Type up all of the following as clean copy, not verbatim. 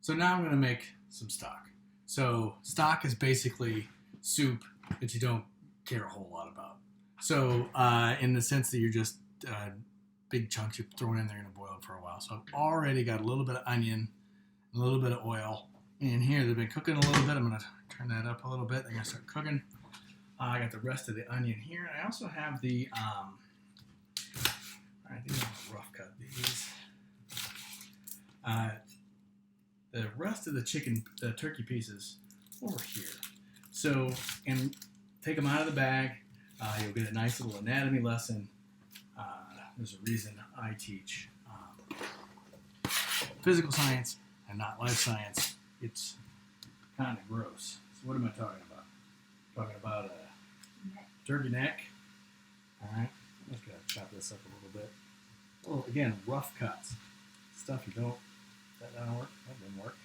So now I'm going to make some stock. So stock is basically soup that you don't care a whole lot about. So in the sense that you're just big chunks you're throwing in there and boil it for a while. So I've already got a little bit of onion, a little bit of oil in here. They've been cooking a little bit. I'm going to turn that up a little bit. They're going to start cooking. I got the rest of the onion here. I also have the, I think I'm going to rough cut these. The rest of the turkey pieces over here. So, and take them out of the bag. You'll get a nice little anatomy lesson. There's a reason I teach physical science and not life science. It's kind of gross. So what am I talking about? Talking about a turkey neck. All right, let's go chop this up a little bit. Well, again, rough cuts. Stuff you don't. That didn't work. That didn't work.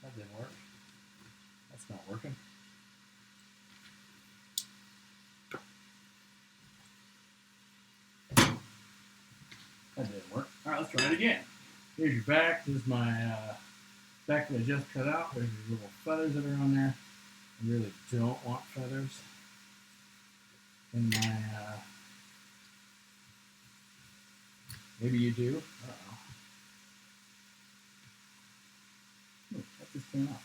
That didn't work. That's not working. That didn't work. All right, let's try it again. Here's your back. This is my back that I just cut out. There's these little feathers that are on there. I really don't want feathers in my. Maybe you do. Uh-oh. Look, that just came off.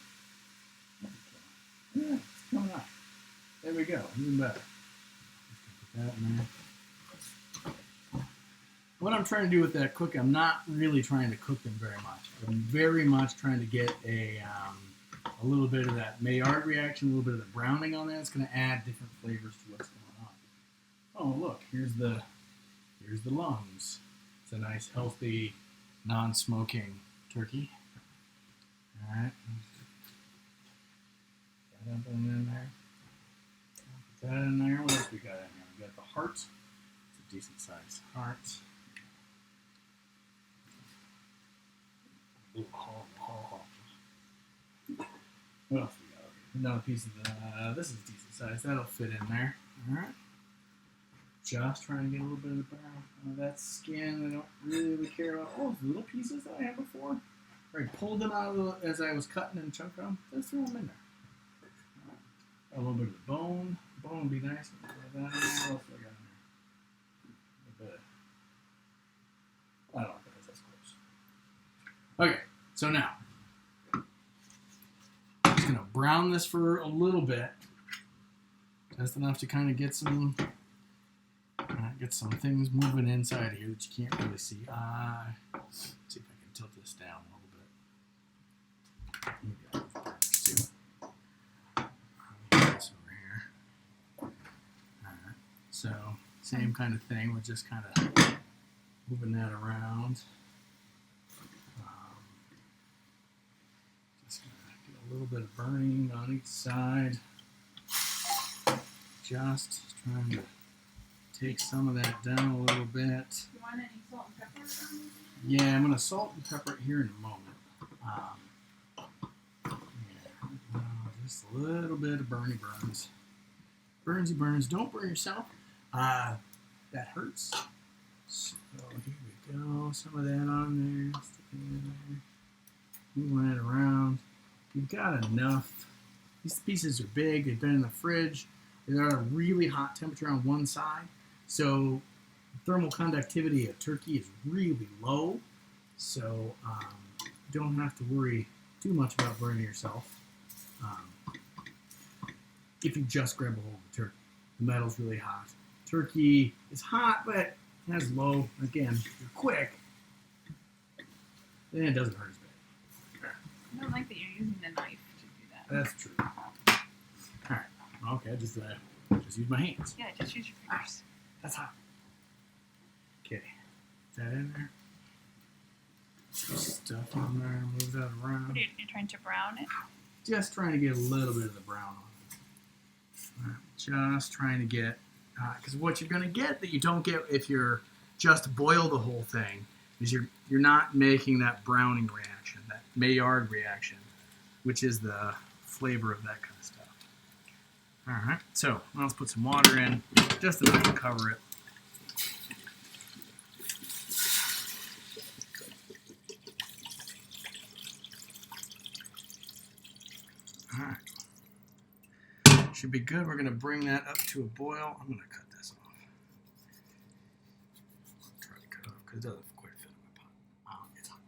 Yeah, it's coming off. There we go. Even better. Put that in there. What I'm trying to do with that cook, I'm not really trying to cook them very much. I'm very much trying to get a little bit of that Maillard reaction, a little bit of the browning on there. It's going to add different flavors to what's going on. Oh, look, here's the lungs. It's a nice, healthy, non-smoking turkey. All right. Got that one in there. Put that in there. What else we got in here? We got the heart. It's a decent sized heart. What else we got over here? Another piece of the, this is decent size. That'll fit in there. Alright. Just trying to get a little bit of the brown out of that skin. I don't really care about all those little pieces that I had before. I pulled them out of as I was cutting and chunking them. Just throw them in there. Right. A little bit of the bone. The bone would be nice. What else do I got in there? A bit. I don't think that's close. Okay, so now I'm just gonna brown this for a little bit, just enough to kind of get some things moving inside here that you can't really see. Let's see if I can tilt this down a little bit. Maybe I'll this over here. All right, so same kind of thing. We're just kind of moving that around. Just gonna get a little bit of burning on each side. Just trying to take some of that down a little bit. You want any salt and pepper on it? Yeah, I'm going to salt and pepper it here in a moment. Just a little bit of burny burns. Burnsy burns. Don't burn yourself. That hurts. So here we go. Some of that on there. Stick it in there. Moving it around. You've got enough. These pieces are big. They've been in the fridge. They're at a really hot temperature on one side. So thermal conductivity of turkey is really low. So you don't have to worry too much about burning yourself. If you just grab a hold of the turkey. The metal's really hot. Turkey is hot, but it has low. Again, if you're quick, then it doesn't hurt as bad. I don't like that you're using the knife to do that. That's true. All right. Okay, just use my hands. Yeah, just use your fingers. That's hot. Okay. Is that in there? Some stuff on there. Move that around. You're trying to brown it? Just trying to get a little bit of the brown on it. All right. Just trying to get, because what you're going to get that you don't get if you're just boil the whole thing is you're not making that browning reaction, that Maillard reaction, which is the flavor of that kind of stuff. All right, so let's put some water in, just enough to cover it. All right. Should be good. We're going to bring that up to a boil. I'm going to cut this off. Try to cut it off because it doesn't quite fit in my pot. It's hot.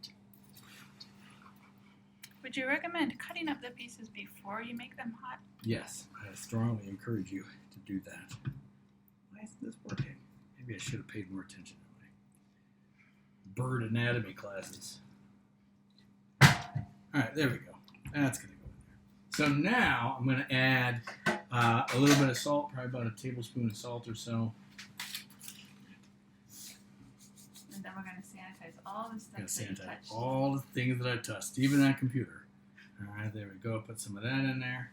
Would you recommend cutting up the pieces before you make them hot? Yes, I strongly encourage you to do that. Why isn't this working? Maybe I should have paid more attention to my bird anatomy classes. All right, there we go. That's going to go in there. So now I'm going to add a little bit of salt, probably about a tablespoon of salt or so. And then we're going to sanitize all the stuff I'm that going you to sanitize touched. all the things that I touched, even that computer. All right, there we go. Put some of that in there.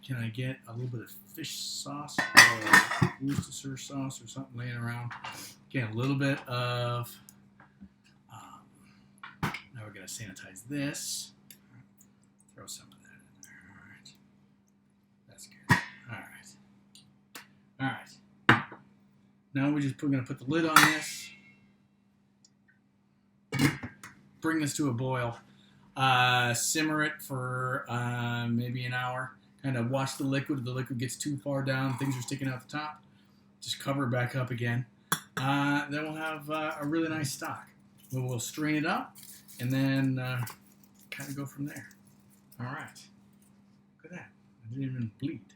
Can I get a little bit of fish sauce or Worcestershire sauce or something laying around? Again, a little bit of. Now we're going to sanitize this. Throw some of that in there. All right. That's good. All right. Now we're just going to put the lid on this. Bring this to a boil. Simmer it for maybe an hour. Kind of watch the liquid. If the liquid gets too far down, things are sticking out the top, just cover it back up again. Then we'll have a really nice stock. We'll strain it up and then kind of go from there. All right. Look at that. I didn't even bleed.